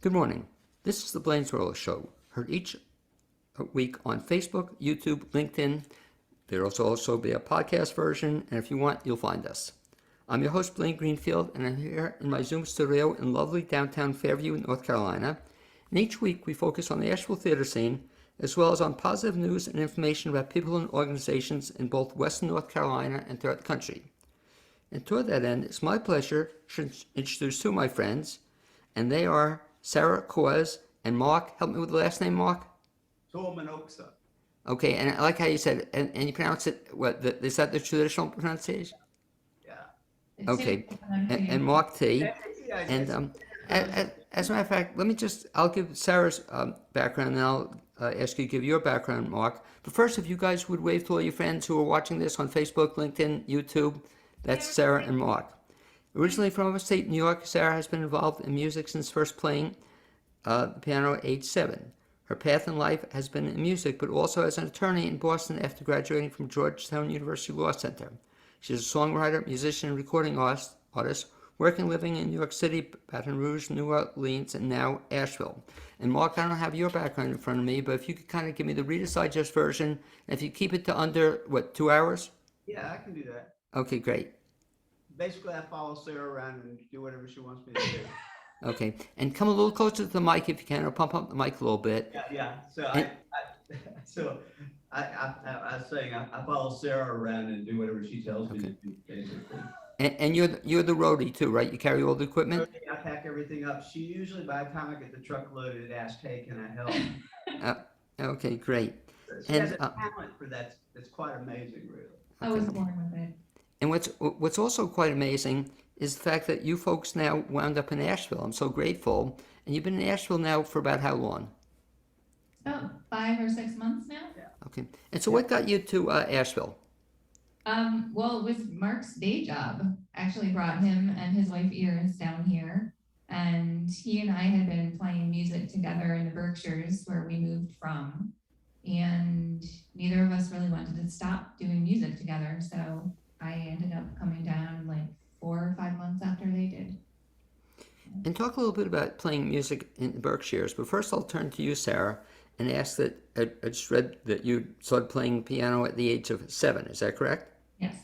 Good morning. This is the BLAINESWORLD Show, heard each week on Facebook, YouTube, LinkedIn. There will also be a podcast version, and if you want, you'll find us. I'm your host, Blaine Greenfield, and I'm here in my Zoom studio in lovely downtown Fairview, North Carolina. And each week we focus on the Asheville theater scene, as well as on positive news and information about people and organizations in both Western North Carolina and throughout the country. And toward that end, it's my pleasure to introduce two of my friends, and they are Sarah Cause and Mark. Help me with the last name, Mark. Tormanoksa. Okay, and I like how you said it, and you pronounce it, is that the traditional pronunciation? Yeah. Okay, and Mark T. Yeah, And as a matter of fact, I'll give Sarah's background, and I'll ask you to give your background, Mark. But first, if you guys would wave to all your friends who are watching this on Facebook, LinkedIn, YouTube, that's Sarah and Mark. Originally from upstate New York, Sarah has been involved in music since first playing the piano at age 7. Her path in life has been in music, but also as an attorney in Boston after graduating from Georgetown University Law Center. She's a songwriter, musician, and recording artist, working and living in New York City, Baton Rouge, New Orleans, and now Asheville. And Mark, I don't have your background in front of me, but if you could kind of give me the Reader's Digest version, and if you keep it to under, 2 hours? Yeah, I can do that. Okay, great. Basically, I follow Sarah around and do whatever she wants me to do. Okay, and come a little closer to the mic if you can, or pump up the mic a little bit. Yeah. So And- I was saying I follow Sarah around and do whatever she tells me to do, basically. And you're the roadie too, right? You carry all the equipment? I pack everything up. She usually, by the time I get the truck loaded, asks, "Hey, can I help?" Okay, great. She has And a talent for that. That's quite amazing, really. I was born with it. and what's also quite amazing is the fact that you folks now wound up in Asheville. I'm so grateful. And you've been in Asheville now for about how long? About 5 or 6 months now. Okay. And so what got you to Asheville? Well, it was Mark's day job. Actually brought him and his wife Iris down here. And he and I had been playing music together in the Berkshires where we moved from. And neither of us really wanted to stop doing music together. So I ended up coming down like 4 or 5 months after they did. And talk a little bit about playing music in the Berkshires. But first I'll turn to you, Sarah, and ask that I just read that you started playing piano at the age of 7. Is that correct? Yes.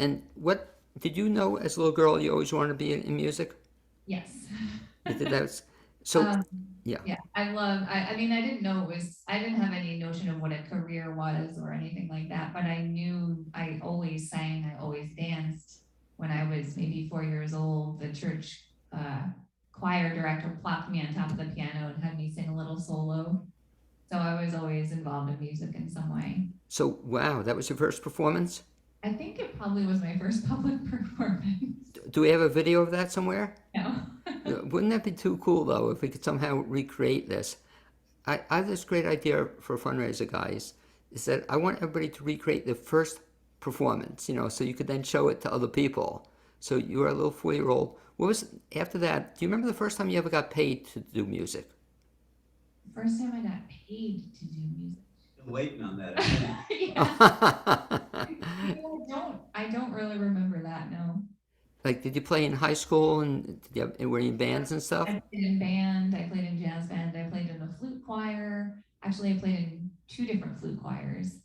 And what did you know as a little girl you always wanted to be in music? Yes. You did that? So Yeah, I mean, I didn't know I didn't have any notion of what a career was or anything like that, but I knew I always sang, I always danced. When I was maybe 4 years old, the church choir director plopped me on top of the piano and had me sing a little solo. So I was always involved in music in some way. So wow, that was your first performance? I think it probably was my first public performance. Do we have a video of that somewhere? No. Wouldn't that be too cool though if we could somehow recreate this? I have this great idea for a fundraiser, guys, is that I want everybody to recreate the first performance, so you could then show it to other people. So you were a little 4-year-old. What was after that? Do you remember the first time you ever got paid to do music? First time I got paid to do music. Been waiting on that. I don't really remember that, no. Like, did you play in high school and were you in bands and stuff? I played in band, I played in jazz band, I played in the flute choir. Actually, I played in 2 different flute choirs.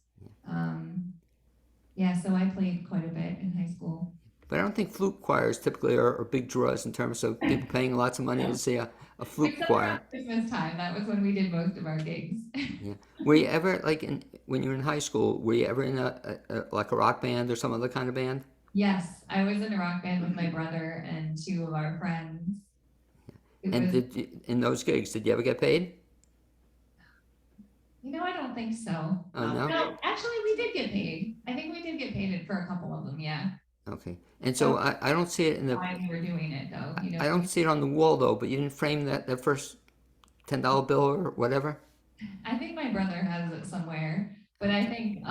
So I played quite a bit in high school. But I don't think flute choirs typically are big draws in terms of people paying lots of money to see a flute Except choir. around Christmas time, that was when we did most of our gigs. Yeah. Were you ever when you were in high school? Were you ever in like a rock band or some other kind of band? Yes, I was in a rock band with my brother and 2 of our friends. In those gigs, did you ever get paid? I don't think so. Oh no. No, actually, we did get paid. I think we did get paid for a couple of them. Yeah. Okay. And so I don't see it in the. Why we were doing it though? I don't see it on the wall though. But you didn't frame that first $10 bill or whatever. I think my brother has it somewhere, but I think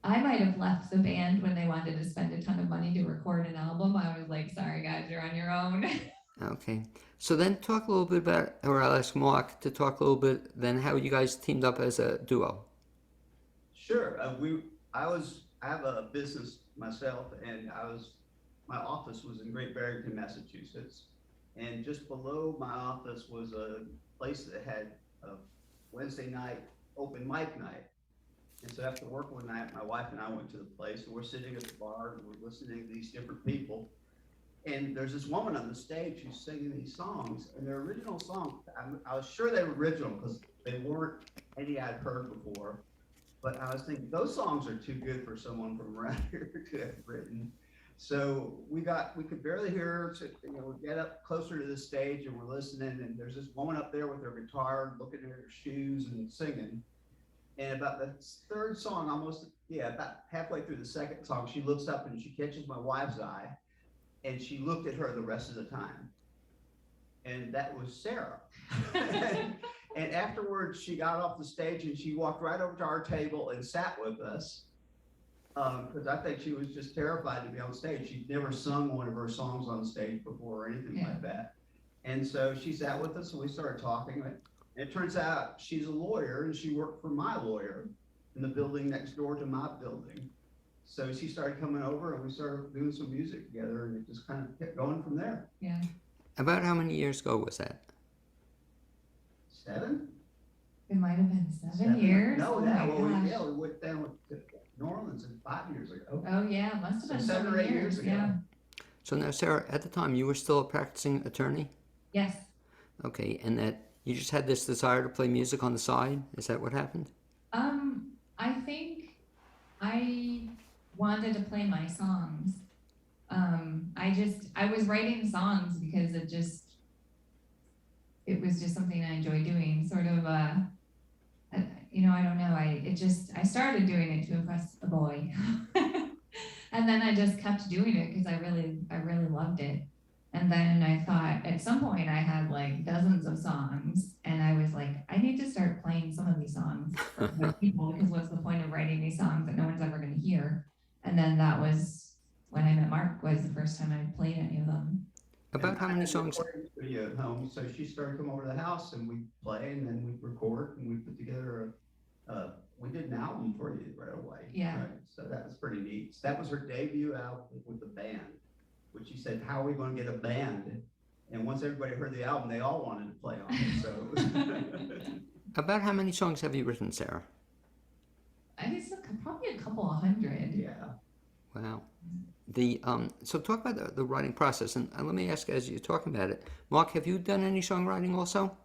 I might have left the band when they wanted to spend a ton of money to record an album. I was like, sorry guys, you're on your own. Okay. So then talk a little bit about, or I'll ask Mark to talk a little bit then how you guys teamed up as a duo. Sure. I have a business myself, and my office was in Great Barrington, Massachusetts, And just below my office was a place that had a Wednesday night open mic night. And so after work one night, my wife and I went to the place, and we're sitting at the bar and we're listening to these different people. And there's this woman on the stage who's singing these songs, and they're original songs. I was sure they were original because they weren't any I'd heard before. But I was thinking those songs are too good for someone from around here to have written. So we could barely hear her. So, we get up closer to the stage and we're listening, and there's this woman up there with her guitar, looking at her shoes and singing. And about the third song, about halfway through the second song, she looks up and she catches my wife's eye, and she looked at her the rest of the time. And that was Sarah. And afterwards, she got off the stage and she walked right over to our table and sat with us. Because I think she was just terrified to be on stage. She'd never sung one of her songs on stage before or anything like that. And so she sat with us and we started talking. It turns out she's a lawyer and she worked for my lawyer in the building next door to my building. So she started coming over and we started doing some music together, and it just kind of kept going from there. Yeah. About how many years ago was that? 7? It might have been 7 years. No, Oh we my gosh. went down to New Orleans 5 years ago. Oh yeah, it must have been So 7 or 8 years ago. Yeah. So now, Sarah, at the time, you were still a practicing attorney? Yes. Okay, and that you just had this desire to play music on the side? Is that what happened? I think I wanted to play my songs. I was writing songs because it was just something I enjoyed doing. Sort of, I don't know. I started doing it to impress a boy, and then I just kept doing it because I really loved it. And then I thought at some point I had like dozens of songs, and I was like, I need to start playing some of these songs for other people, because what's the point of writing these songs that no one's ever going to hear? And then that was when I met Mark, was the first time I played any of them. About how many songs? Studio at home, so she started to come over to the house and we'd play, and then we'd record, and we put together we did an album for you right away. Yeah. Right? So that was pretty neat. So that was her debut album with the band, which she said, how are we going to get a band? And once everybody heard the album, they all wanted to play on it. So About how many songs have you written, Sarah? I guess probably a couple of hundred. yeah. Wow. So talk about the writing process, and let me ask, as you're talking about it, Mark, have you done any songwriting also?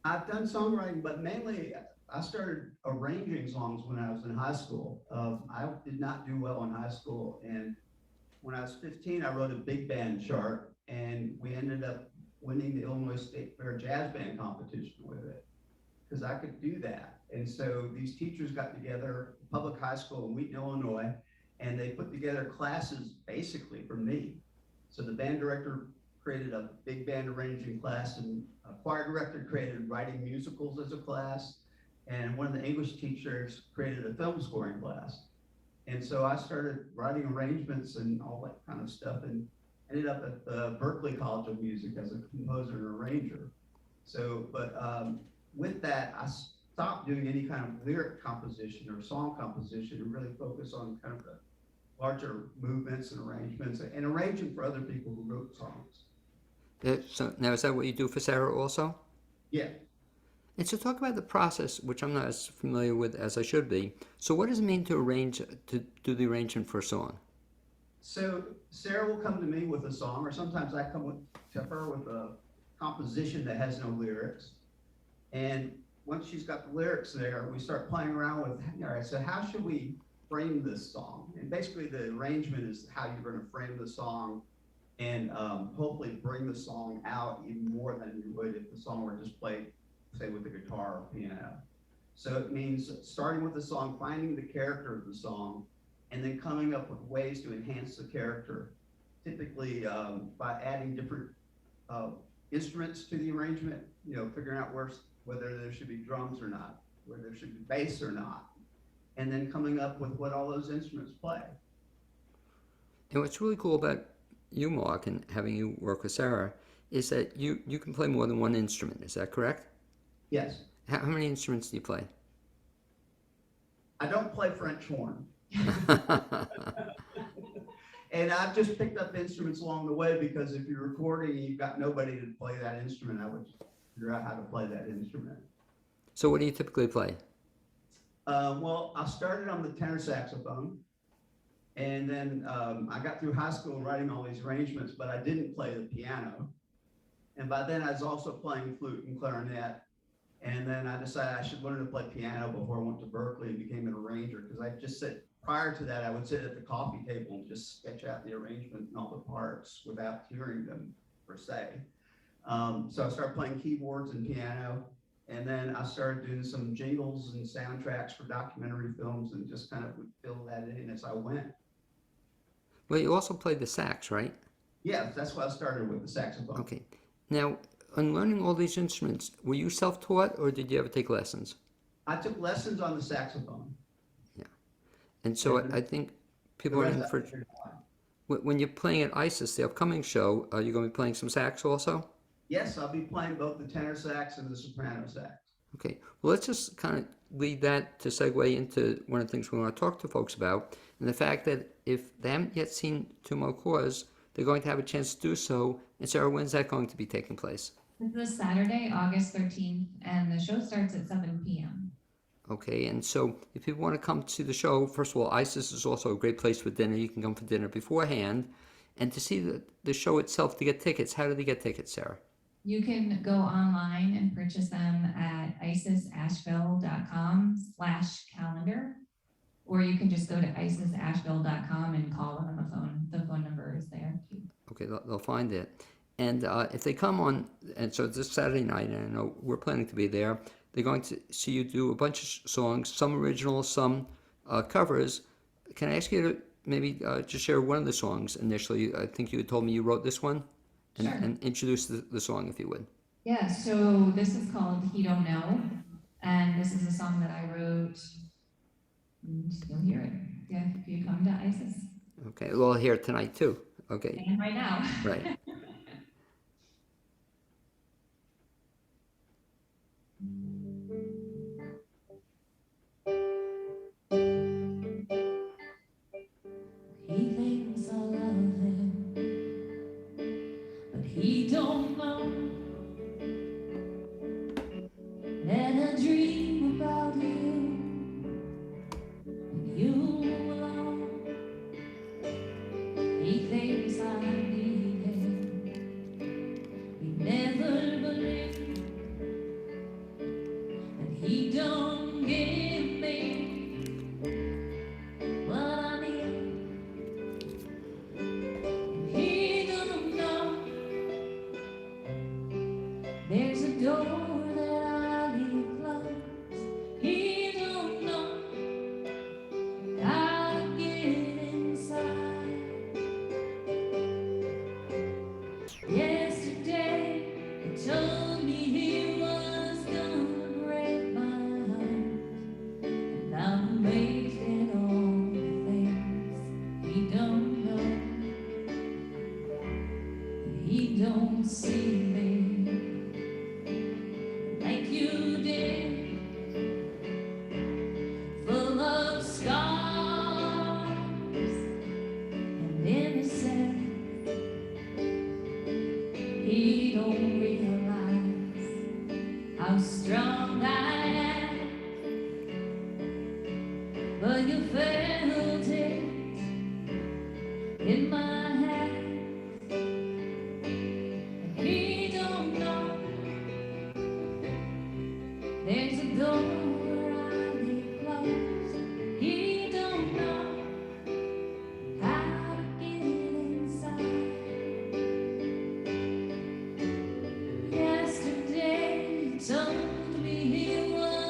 I've done songwriting, but mainly I started arranging songs when I was in high school. I did not do well in high school, and when I was 15, I wrote a big band chart, and we ended up winning the Illinois State Fair Jazz Band competition with it, because I could do that. And so these teachers got together, public high school in Wheaton, Illinois, and they put together classes basically for me. So the band director created a big band arranging class, and a choir director created writing musicals as a class, and one of the English teachers created a film scoring class. And so I started writing arrangements and all that kind of stuff, and ended up at the Berklee College of Music as a composer and arranger. So, but with that, I stopped doing any kind of lyric composition or song composition and really focused on kind of the larger movements and arrangements, and arranging for other people who wrote songs. So now, is that what you do for Sarah also? Yeah. And so talk about the process, which I'm not as familiar with as I should be. So what does it mean to do the arrangement for a song? So Sarah will come to me with a song, or sometimes I come to her with a composition that has no lyrics. And once she's got the lyrics there, we start playing around with, all right, so how should we frame this song? And basically the arrangement is how you're going to frame the song, and hopefully bring the song out even more than you would if the song were just played, say, with a guitar or piano. So it means starting with the song, finding the character of the song, and then coming up with ways to enhance the character, typically by adding different instruments to the arrangement, figuring out whether there should be drums or not, whether there should be bass or not, and then coming up with what all those instruments play. And what's really cool about you, Mark, and having you work with Sarah, is that you can play more than one instrument. Is that correct? Yes. How many instruments do you play? I don't play French horn. And I've just picked up instruments along the way because if you're recording and you've got nobody to play that instrument, I would just figure out how to play that instrument. So what do you typically play? Well, I started on the tenor saxophone, and then I got through high school writing all these arrangements, but I didn't play the piano. And by then I was also playing flute and clarinet. And then I decided I should learn to play piano before I went to Berkeley and became an arranger, because I just said prior to that, I would sit at the coffee table and just sketch out the arrangement and all the parts without hearing them per se. So I started playing keyboards and piano, and then I started doing some jingles and soundtracks for documentary films and just kind of would fill that in as I went. Well, you also played the sax, right? Yeah, that's why I started with the saxophone. Okay. Now, on learning all these instruments, were you self-taught or did you ever take lessons? I took lessons on the saxophone. And so And I think The people are rest in I for, figured out. when you're playing at ISIS, the upcoming show, are you going to be playing some sax also? Yes, I'll be playing both the tenor sax and the soprano sax. Okay, well, let's just kind of lead that to segue into one of the things we want to talk to folks about, and the fact that if they haven't yet seen To Mo Cause, they're going to have a chance to do so. And Sarah, when's that going to be taking place? It's this Saturday, August 13th, and the show starts at 7 p.m. Okay, and so if people want to come to the show, first of all, ISIS is also a great place for dinner. You can come for dinner beforehand. And to see the show itself, to get tickets, how do they get tickets, Sarah? You can go online and purchase them at isisasheville.com/calendar, or you can just go to isisasheville.com and call them on the phone. The phone number is there too. Okay, they'll find it. And if they come on, and so this Saturday night, and I know we're planning to be there, they're going to see you do a bunch of songs, some original, some covers. Can I ask you to maybe just share one of the songs initially? I think you had told me you wrote this one. Sure. And introduce the song, if you would. Yeah, so this is called He Don't Know, and this is a song that I wrote, and you'll hear it if you come to ISIS. Okay, well, here tonight too. Okay, And right now. right. He thinks I love him, but he don't know. And I dream about you and you alone. He thinks I need him. We never believe that he don't give me what I need. He don't know there's a door that I leave closed. He don't know how to get inside. Yesterday he told me he was gonna break my heart, and I'm amazed at all the things he don't know. He don't see me like you did, full of scars and innocence. He don't realize how strong I am, but you felt it in my hand. He don't know there's a door I leave closed. He don't know how to get inside. Yesterday he told me he was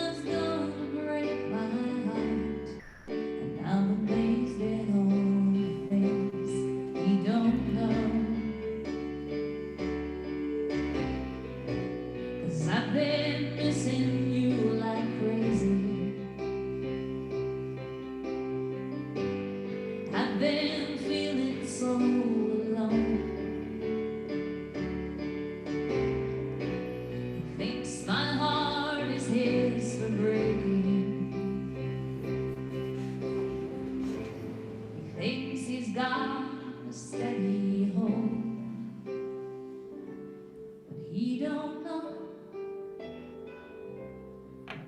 don't know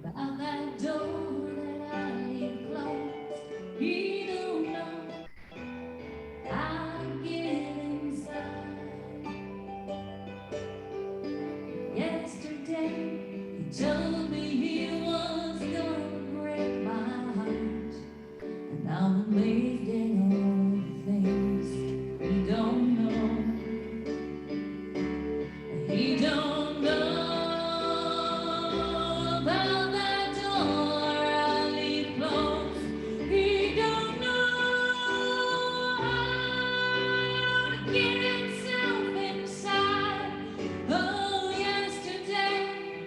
about that door that I leave closed. He don't know how to get inside. Yesterday, he told me he was gonna break my heart, and I'm amazed at all the things he don't know. He don't know about that door I leave closed. He don't know how to get himself inside. Oh, yesterday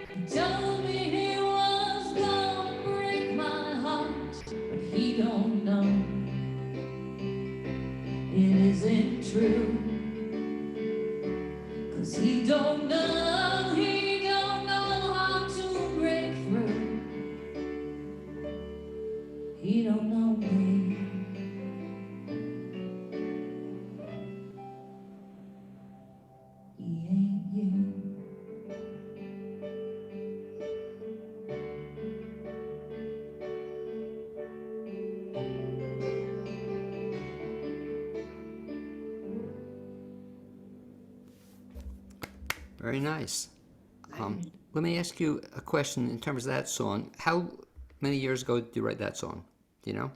he told me he was gonna break my heart, but he don't know it isn't true. 'Cause he don't know how to break through. He don't know me. He ain't you. Very nice. Thank you. Let me ask you a question in terms of that song. How many years ago did you write that song? Do you know?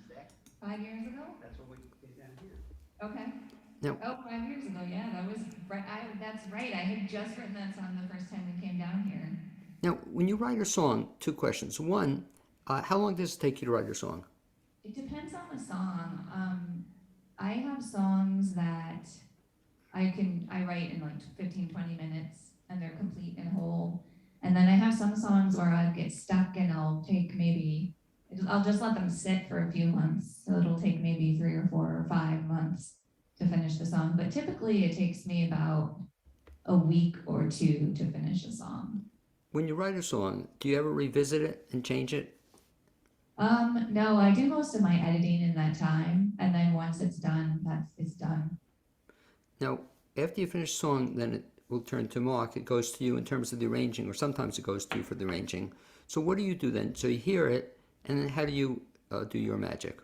Exactly. 5 years ago? That's what we did down here. Okay. No. Oh, 5 years ago. Yeah, that was right. That's right. I had just written that song the first time we came down here. Now, when you write a song, two questions. One, how long does it take you to write your song? It depends on the song. I have songs that I write in like 15, 20 minutes and they're complete and whole. And then I have some songs where I get stuck and I'll just let them sit for a few months. So it'll take maybe 3 or 4 or 5 months to finish the song. But typically it takes me about a week or 2 to finish a song. When you write a song, do you ever revisit it and change it? No, I do most of my editing in that time. And then once it's done, it's done. Now, after you finish a song, then it will turn to Mark. It goes to you in terms of the arranging, or sometimes it goes to you for the arranging. So what do you do then? So you hear it, and then how do you do your magic?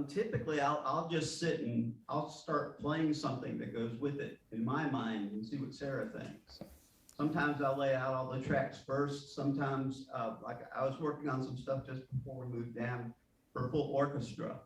Typically, I'll just sit and I'll start playing something that goes with it in my mind and see what Sarah thinks. Sometimes I'll lay out all the tracks first. Sometimes, like I was working on some stuff just before we moved down for full orchestra.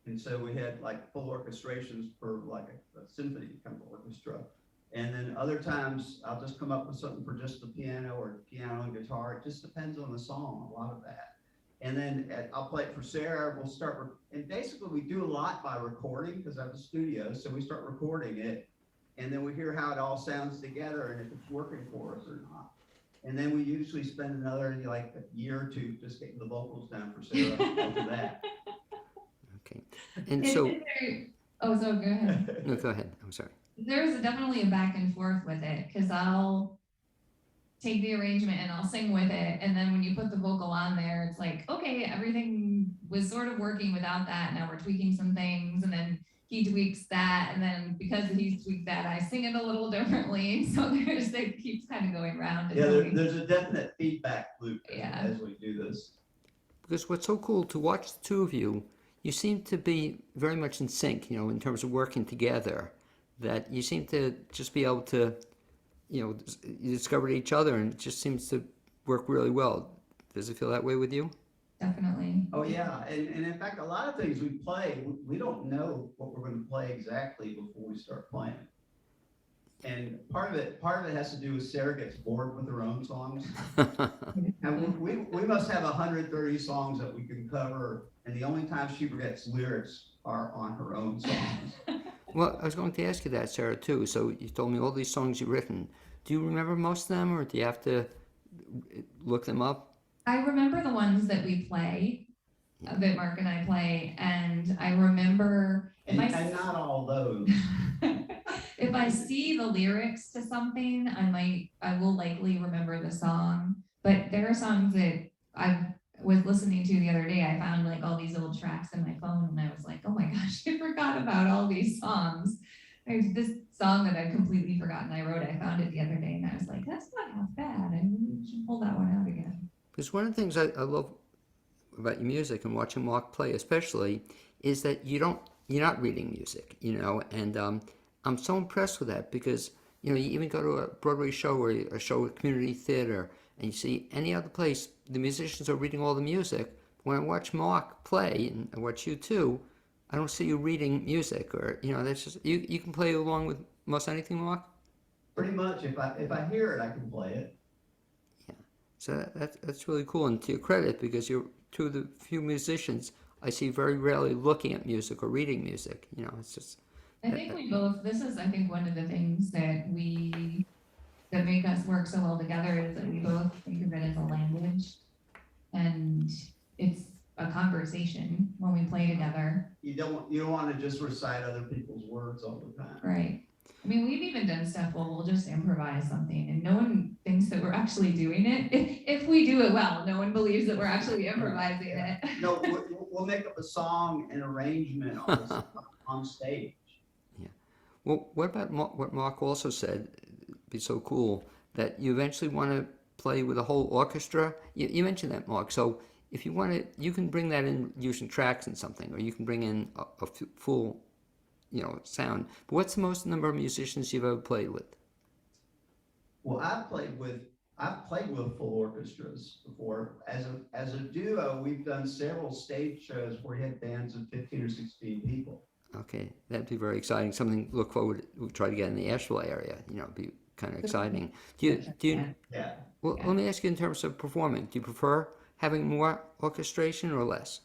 And so we had like full orchestrations for like a symphony kind of orchestra. And then other times I'll just come up with something for just the piano or piano and guitar. It just depends on the song, a lot of that. And then I'll play it for Sarah. We'll start, and basically we do a lot by recording because I have a studio. So we start recording it and then we hear how it all sounds together and if it's working for us or not. And then we usually spend another like a year or two just getting the vocals down for Sarah after that. Okay. And so, Oh, so go ahead. no, go ahead. I'm sorry. There's definitely a back and forth with it because I'll take the arrangement and I'll sing with it. And then when you put the vocal on there, it's like, okay, everything was sort of working without that. Now we're tweaking some things and then he tweaks that. And then because he's tweaked that, I sing it a little differently. So it keeps kind of going round. Yeah, there's a definite feedback loop as we do this. Because what's so cool to watch the two of you, you seem to be very much in sync, you know, in terms of working together, that you seem to just be able to, you know, you discovered each other and it just seems to work really well. Does it feel that way with you? Definitely. Oh yeah, and in fact, a lot of things we play, we don't know what we're going to play exactly before we start playing. And part of it has to do with Sarah gets bored with her own songs. And we must have 130 songs that we can cover, and the only time she forgets lyrics are on her own songs. Well, I was going to ask you that, Sarah, too. So you told me all these songs you've written. Do you remember most of them, or do you have to look them up? I remember the ones that we play, that Mark and I play, and I remember and not all those. If I see the lyrics to something, I will likely remember the song. But there are songs that I was listening to the other day. I found like all these old tracks in my phone, and I was like, oh my gosh, I forgot about all these songs. There's this song that I'd completely forgotten I wrote. I found it the other day and I was like, that's not half bad. I maybe should pull that one out again. Because one of the things I love about your music and watching Mark play, especially, is that you're not reading music, and I'm so impressed with that because you even go to a Broadway show or a show at community theater, and you see any other place the musicians are reading all the music. When I watch Mark play and I watch you too, I don't see you reading music or that's just you can play along with most anything, Mark. Pretty much, if I hear it, I can play it. Yeah, so that's really cool, and to your credit, because you're two of the few musicians I see very rarely looking at music or reading music. It's just. I think we both, this is, I think, one of the things that make us work so well together is that we both think of it as a language. And it's a conversation when we play together. You don't want to just recite other people's words all the time. Right. I mean, we've even done stuff where we'll just improvise something and no one thinks that we're actually doing it. If we do it well, no one believes that we're actually improvising it. No, we'll make up a song and arrangement on stage. Yeah. Well, what about what Mark also said? It'd be so cool that you eventually want to play with a whole orchestra. You mentioned that, Mark. So if you want to, you can bring that in using tracks and something, or you can bring in a full sound. But what's the most number of musicians you've ever played with? Well, I've played with full orchestras before. As a duo, we've done several stage shows where we had bands of 15 or 16 people. Okay, that'd be very exciting. Something to look forward to. We'll try to get in the Asheville area. It'd be kind of exciting. Do you? Yeah. Well, let me ask you in terms of performing. Do you prefer having more orchestration or less?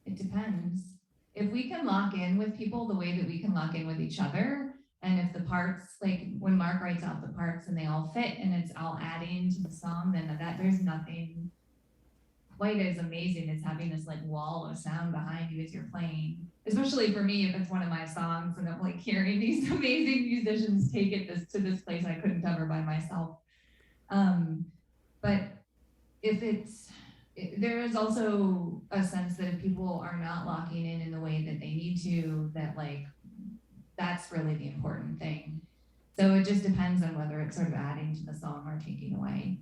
It depends. If we can lock in with people the way that we can lock in with each other, and if the parts, like when Mark writes out the parts and they all fit and it's all adding to the song, then there's nothing quite as amazing as having this like wall of sound behind you as you're playing. Especially for me, if it's one of my songs and I'm like hearing these amazing musicians take it to this place I couldn't cover by myself. But there is also a sense that if people are not locking in the way that they need to, that like that's really the important thing. So it just depends on whether it's sort of adding to the song or taking away.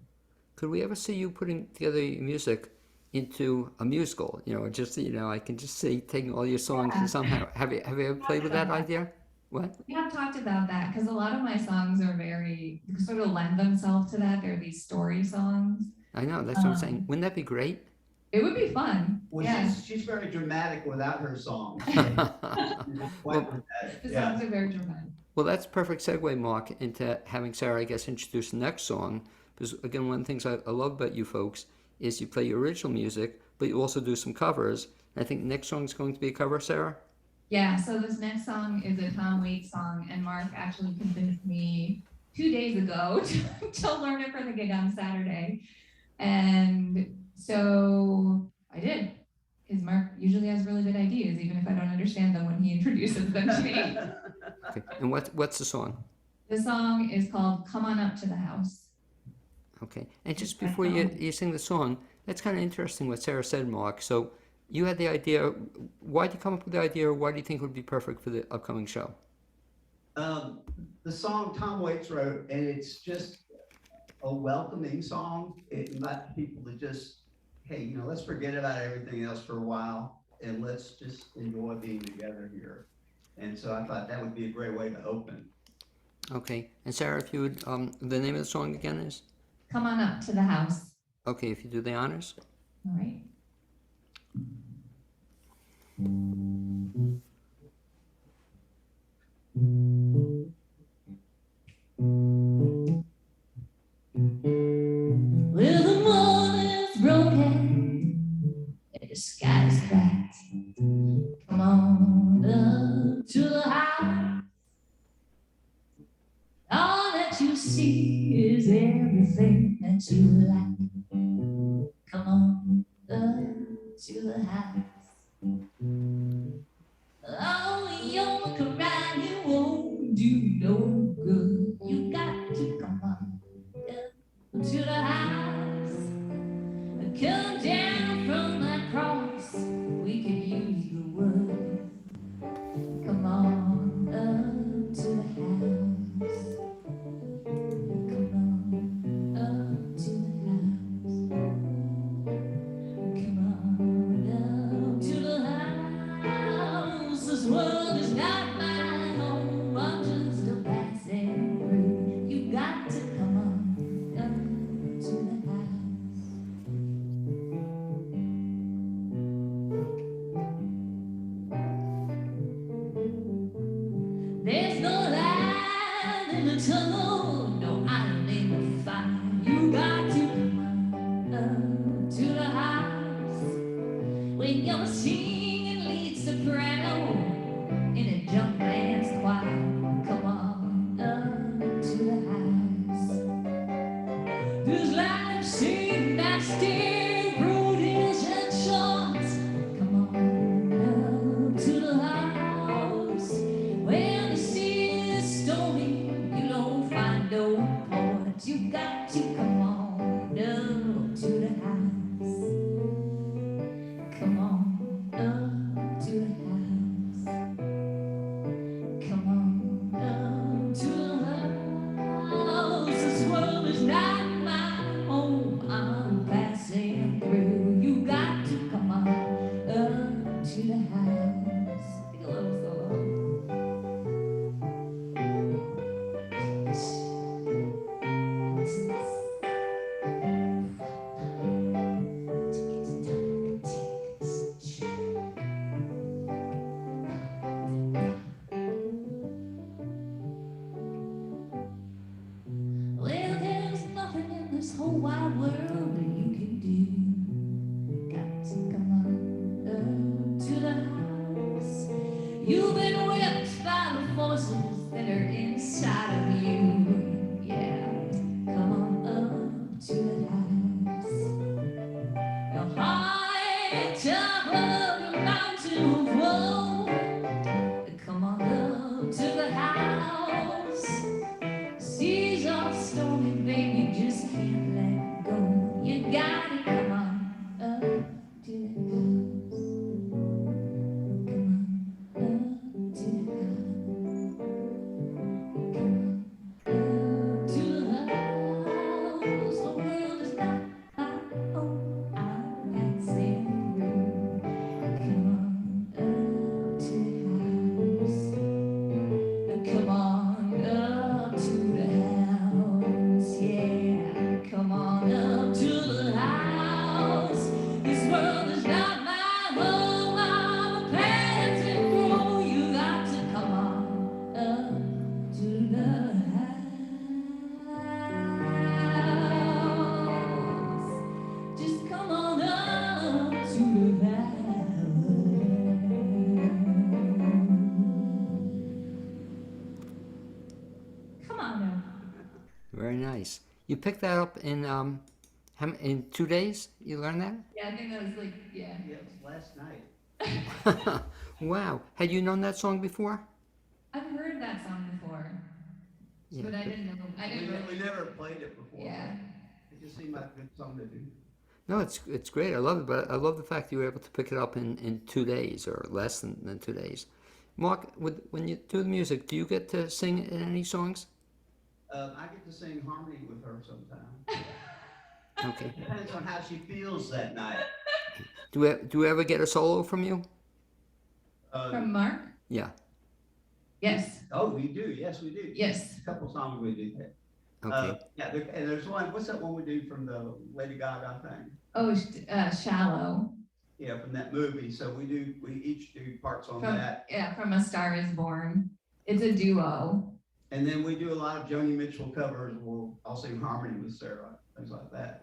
Could we ever see you putting together your music into a musical? I can just see taking all your songs and somehow have you ever played with that idea? What? We have talked about that because a lot of my songs are very sort of lend themselves to that. They're these story songs. I know, that's what I'm saying. Wouldn't that be great? It would be fun. Well, yeah. she's very dramatic without her songs. Well, the songs are very dramatic. Well, that's a perfect segue, Mark, into having Sarah, I guess, introduce the next song. Because, again, one of the things I love about you folks is you play your original music, but you also do some covers. And I think the next song is going to be a cover, Sarah? Yeah, so this next song is a Tom Waits song, and Mark actually convinced me 2 days ago to learn it for the gig on Saturday. And so I did, because Mark usually has really good ideas, even if I don't understand them when he introduces them to me. Okay. And what's the song? The song is called Come On Up to the House. Okay. And just before you sing the song, that's kind of interesting what Sarah said, Mark. So you had the idea. Why did you come up with the idea, or why do you think it would be perfect for the upcoming show? The song Tom Waits wrote, and it's just a welcoming song. It invites people to just, hey, let's forget about everything else for a while and let's just enjoy being together here. And so I thought that would be a great way to open. Okay. And Sarah, if you would, the name of the song again is? Come On Up to the House. Okay, if you do the honors. All right. Well, the morning's broken, and the sky's cracked. Come on up to the house. All that you see is everything that you like. Come on up to the house. Oh, you don't cry, you won't do no good. You got to come on up to the house. Come down from that cross, we could use the wood. Come on up to tunnel, no island in the fire. You got to come on up to the house when you're singing lead soprano in a junk band's choir. Come on up to the house. There's life sing that still road is and shorts. Come on up to the house. When the sea is stormy, you don't find no port. You got to come on up to the house. Come on up to the house. Come on up to the house. This world is not my home. I'm passing through. You got to come on up to the house. Take a little solo. Well, there's nothing in this whole wide world that you can do. Got to come on up to the house. You've been whipped by the forces that are inside of you. Yeah, come on up to the house. The high top of the mountain of woe. Come on up to the house. Seas are stormy, baby, just can't let go. You gotta come on up to the house. Come on up to the house. Come on up to the house. The world is not my own. I'm passing through. Come on up to the house. Come on up to the house, yeah. Come on up to the house. This world is not my home. I'm passing through. You got to come on up to the house. Just come on up to the house. Come on now. Very nice. You picked that up in 2 days? You learned that? Yeah, I think that was like, yeah. Yeah, it was last night. Wow. Had you known that song before? I've heard that song before, Yeah. but I didn't know. I didn't We really. never played it before. Yeah. It just seemed like a good song to do. No, it's great. I love it, but I love the fact you were able to pick it up in 2 days or less than 2 days. Mark, when you do the music, do you get to sing in any songs? I get to sing harmony with her sometime. Okay. Depends on how she feels that night. Do we ever get a solo from you? From Mark? Yeah. Yes. Oh, we do. Yes, we do. Yes. A couple songs we do that. Okay. Yeah, and there's one. What's that one we do from the Lady Gaga thing? Oh, Shallow. Yeah, from that movie. So we each do parts on that. Yeah, from A Star Is Born. It's a duo. And then we do a lot of Joni Mitchell covers. I'll sing harmony with Sarah, things like that.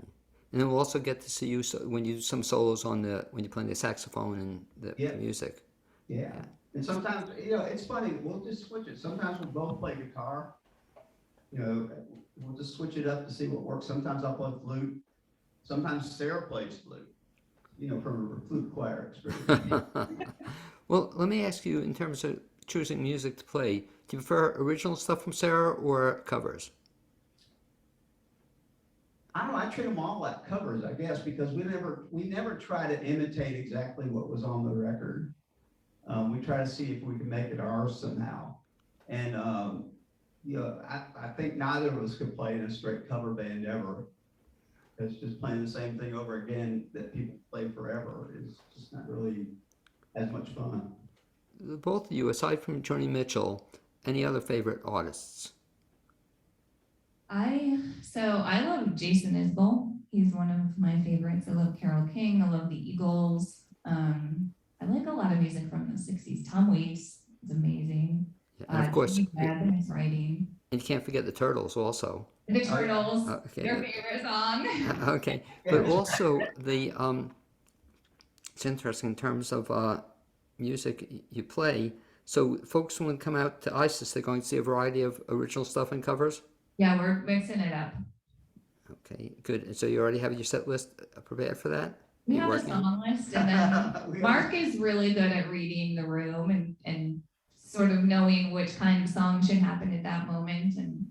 And then we'll also get to see you when you do some solos when you're playing the saxophone and the Yeah. music. Yeah. And sometimes, it's funny. We'll just switch it. Sometimes we'll both play guitar. We'll just switch it up to see what works. Sometimes I'll play flute. Sometimes Sarah plays flute, from her flute choir experience. Well, let me ask you, in terms of choosing music to play, do you prefer original stuff from Sarah or covers? I don't know. I treat them all like covers, I guess, because we never try to imitate exactly what was on the record. We try to see if we can make it ours somehow. And I think neither of us could play in a straight cover band ever. It's just playing the same thing over again that people play forever is just not really as much fun. Both of you, aside from Joni Mitchell, any other favorite artists? I love Jason Isbell. He's one of my favorites. I love Carole King. I love the Eagles. I like a lot of music from the 60s. Tom Waits is amazing. Yeah, and of course, Jimmy Webb is writing. and you can't forget the Turtles also. The Oh, yeah. Turtles, Okay, their favorite song. okay, but also it's interesting in terms of music you play. So folks when come out to ISIS, they're going to see a variety of original stuff and covers. Yeah, we're mixing it up. Okay, good. And so you already have your set list prepared for that? We You're have a working on it? song list, and then We Mark is really good at reading the room and sort of knowing which kind of song should happen at that moment. And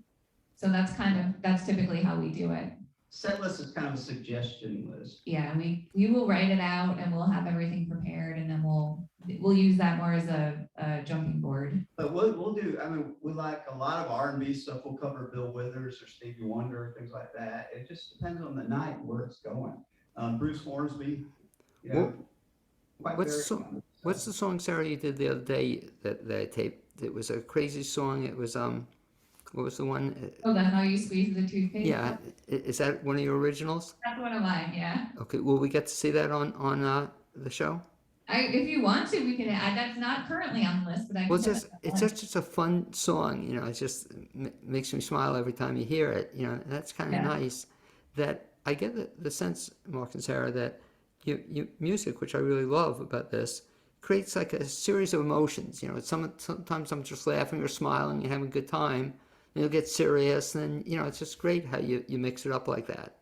so that's typically how we do it. Set list is kind of a suggestion list. Yeah, we will write it out and we'll have everything prepared, and then we'll use that more as a jumping board. But we'll do, I mean, we like a lot of R&B stuff. We'll cover Bill Withers or Stevie Wonder, things like that. It just depends on the night where it's going. Bruce Hornsby, you know, quite What's very the song? common. What's the song, Sarah, you did the other day that I taped? It was a crazy song. It was what was the one? Oh, that's how you squeeze the toothpaste? Yeah, is that one of your originals? That's one of mine, yeah. Okay, will we get to see that on the show? If you want to, we can add, that's not currently on the list, but I can. Well, put it on it's the just a fun song, you know. It just makes me smile every time you hear it, you know. And that's kind of Yeah. nice. That I get the sense, Mark and Sarah, that you music, which I really love about this, creates like a series of emotions. You know, sometimes I'm just laughing or smiling and having a good time. And you'll get serious, and then you know it's just great how you mix it up like that.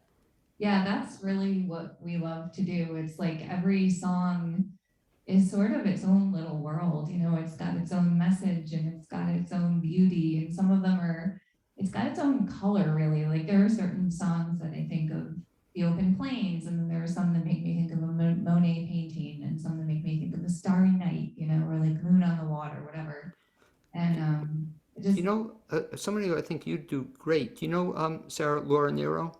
Yeah, that's really what we love to do. It's like every song is sort of its own little world. You know, it's got its own message and it's got its own beauty. And some of them it's got its own color, really. Like there are certain songs that I think of the open plains, and then there are some that make me think of a Monet painting, and some that make me think of a starry night, you know, or like moon on the water, whatever. And it just, You know, somebody who I think you do great. Do you know Sarah Laura Nero?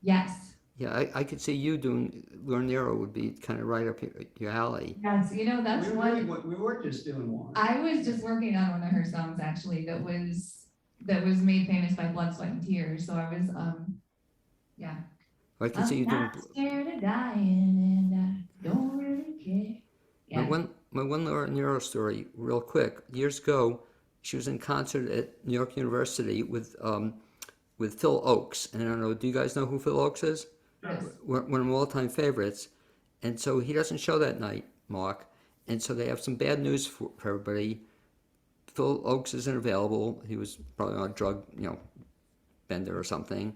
yes. Yeah, I could see you doing Laura Nero would be kind of right up your alley. Yes, you know, that's one. We were just doing one. I was just working on one of her songs actually that was made famous by Blood, Sweat, and Tears. So I was yeah. I could see you I'm doing. not scared of dying, and I don't really care. Yeah. My one Laura Nero story, real quick. Years ago, she was in concert at New York University with Phil Oakes, and I don't know. Do you guys know who Phil Oakes is? Yes. One of my all-time favorites. And so he doesn't show that night, Mark. And so they have some bad news for everybody. Phil Oakes isn't available. He was probably on a drug, bender or something.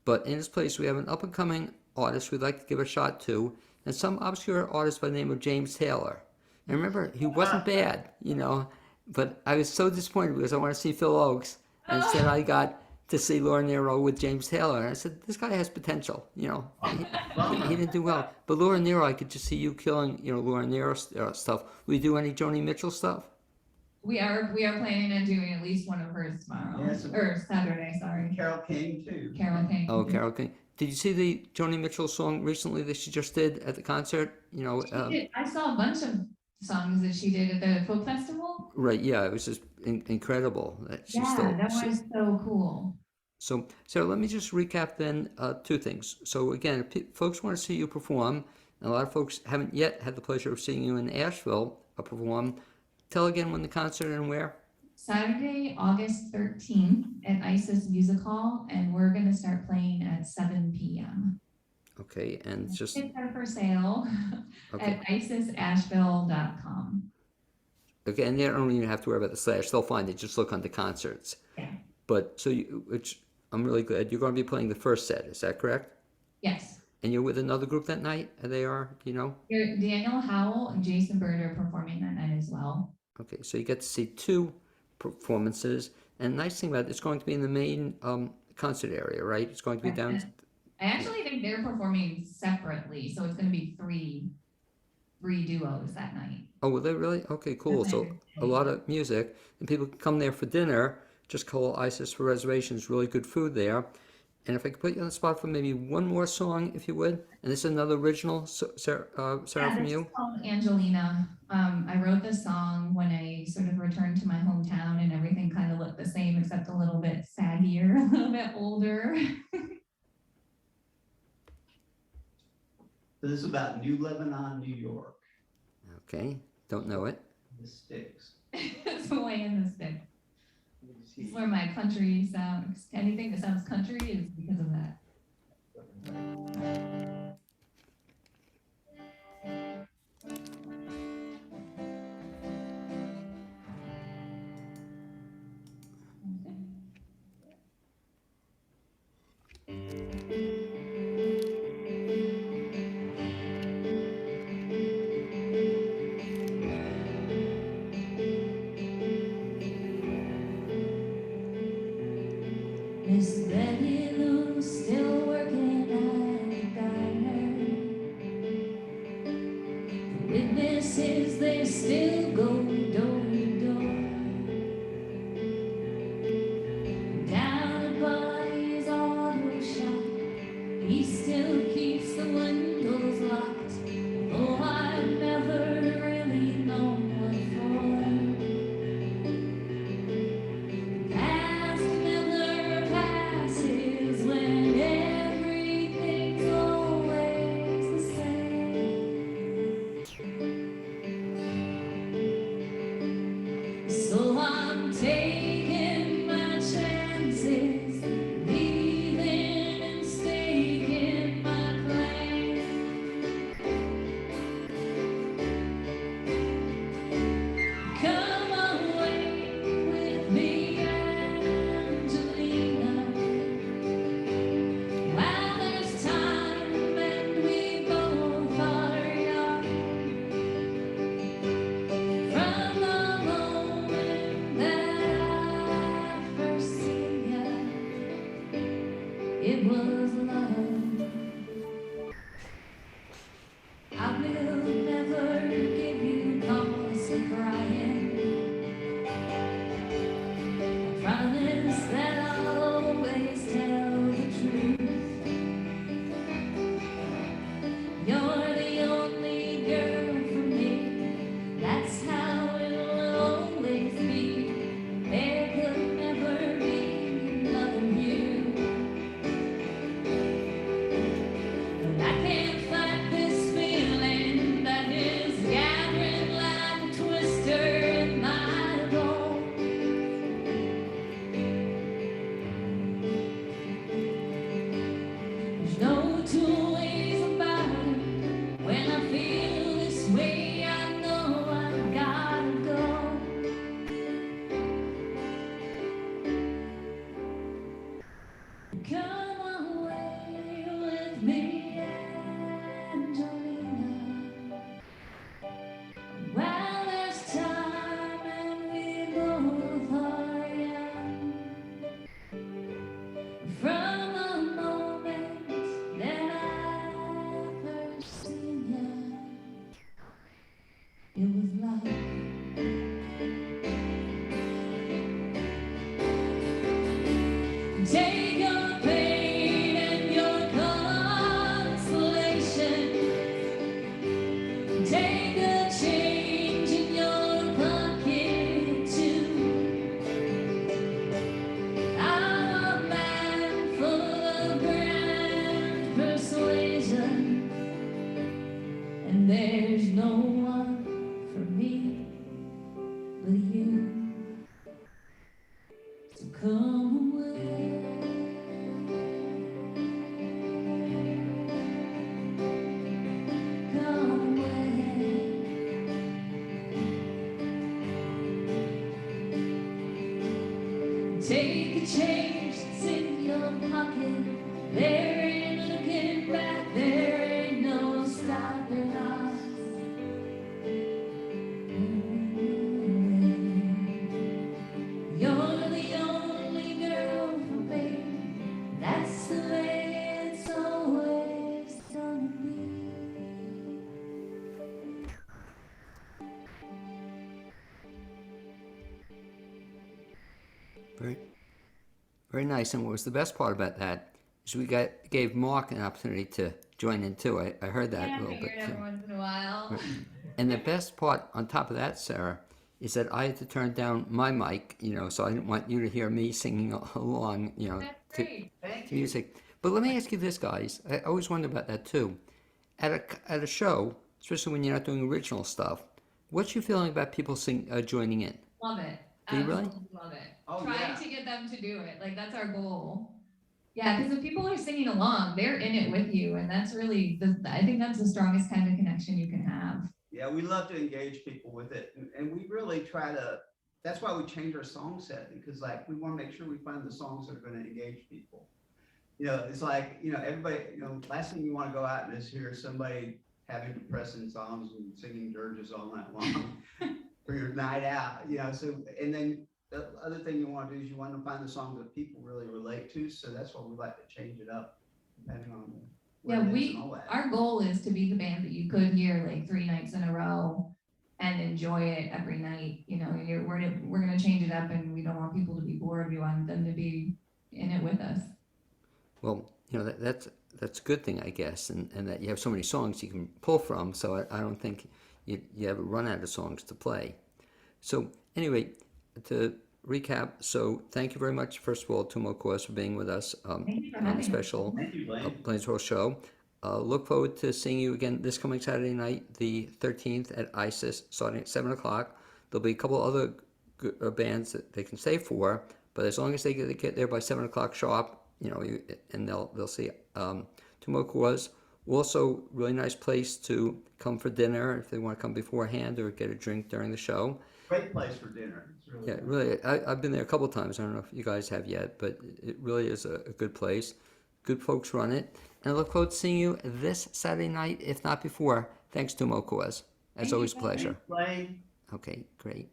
But in his place, we have an up-and-coming artist we'd like to give a shot to, and some obscure artist by the name of James Taylor. And remember, he wasn't bad, but I was so disappointed because I want to see Phil Oakes, and instead I got to see Laura Nero with James Taylor. And I said, this guy has potential, He didn't do well. But Laura Nero, I could just see you killing, Laura Nero stuff. Will you do any Joni Mitchell stuff? We are planning on doing at least one of hers tomorrow. Yes. Or Saturday, sorry. Carole King too. Carole King. Oh, Carole King. Did you see the Joni Mitchell song recently that she just did at the concert? She did. I saw a bunch of songs that she did at the folk festival. Right, yeah, it was just incredible that she's Yeah, still. that was so cool. So, Sarah, let me just recap then two things. So again, if folks want to see you perform, and a lot of folks haven't yet had the pleasure of seeing you in Asheville perform, tell again when the concert and where. Saturday, August 13th at ISIS Music Hall, and we're going to start playing at 7 p.m. Okay, and just Tickets are for sale okay. at isisasheville.com. Okay, and they don't even have to worry about the slash. They'll find it. Just look on the concerts. Yeah. But so, which I'm really glad you're going to be playing the first set. Is that correct? Yes. And you're with another group that night? And they are, Daniel Howell and Jason Bird are performing that night as well. Okay, so you get to see two performances. And the nice thing about it, it's going to be in the main concert area, right? It's going to be down. I actually think they're performing separately, so it's going to be three duos that night. Oh, will they really? Okay, cool. So a lot of music, and people can come there for dinner. Just call ISIS for reservations. Really good food there. And if I could put you on the spot for maybe one more song, if you would. And this is another original, Sarah, from you. This is called Angelina. I wrote this song when I sort of returned to my hometown, and everything kind of looked the same, except a little bit saggier, a little bit older. This is about New Lebanon, New York. Okay, don't know it. The Sticks. It's playing the stick. You can see- It's where my country sounds, anything that sounds country is because of that. Miss Betty Lou's still working at the diner. The witnesses, they still go door to door. Down at Buddy's auto shop, he still keeps the windows locked. Though I've never really known what for. Past never passes when everything's always the same. So I'm taking my chances, leaving and staking my claim. Come away with me, Angelina, while there's time and we both are young. From the moment that I first seen you, it was love. I will never give you cause for crying. I promise that I'll always tell the truth. You're the only girl for me. That's how it will always be. There could never be another you. But I can't fight this feeling that is gathering like a twister in my bones. There's no two ways about it. When I feel this way, I know I've gotta go. Come away with me, Angelina. While there's time and we both are young. From the moment that I first seen you, it was love. Take your pain and your consolation. Take a change in your pocket too. I'm a man full of grand persuasion, and there's no one for me but you. So come away. Come away. Take the change that's in your pocket. There ain't looking back. There ain't no stopping us. You're the only girl for me. That's the way it's always gonna be. Very, very nice. And what was the best part about that is we gave Mark an opportunity to join in too. I heard that Yeah, a I little bit figured every too. once in a while. And the best part on top of that, Sarah, is that I had to turn down my mic, so I didn't want you to hear me singing along, That's to, great. Thank to you. music. But let me ask you this, guys. I always wonder about that too. At a show, especially when you're not doing original stuff, What's your feeling about people joining in? Love it. Do you really? Absolutely love it. Oh, Try yeah. to get them to do it. Like that's our goal. Yeah, because if people are singing along, they're in it with you, and that's really I think that's the strongest kind of connection you can have. Yeah, we love to engage people with it, and we really try to, that's why we change our song set, because like, we want to make sure we find the songs that are going to engage people. You know, it's like, you know, everybody, you know, last thing you want to go out and is hear somebody having depressing songs and singing dirges all night long for your night out, you know, so, and then the other thing you want to do is you want to find the songs that people really relate to, so that's why we like to change it up depending on what Yeah, it is and all that. our goal is to be the band that you could hear like 3 nights in a row and enjoy it every night. You know, we're gonna change it up, and we don't want people to be bored. We want them to be in it with us. Well, you know, that's a good thing, I guess, and that you have so many songs you can pull from, so I don't think you ever run out of songs to play. So anyway, to recap, so thank you very much, first of all, to Mo Cause for being with us Thank you for on having the us. special Thank you, Blaine. Blaine's World show. Look forward to seeing you again this coming Saturday night, the 13th at ISIS, starting at 7 o'clock. There'll be a couple other bands that they can stay for, but as long as they get there by 7 o'clock sharp, you know, and they'll see Tumo Cause. Also, really nice place to come for dinner if they want to come beforehand or get a drink during the show. Great place for dinner. It's really Yeah, good. really. I've been there a couple times. I don't know if you guys have yet, but it really is a good place. Good folks run it. And I look forward to seeing you this Saturday night, if not before. Thanks to Mo Cause. As Thank you, always, a Blaine. pleasure. Blaine. Okay, great.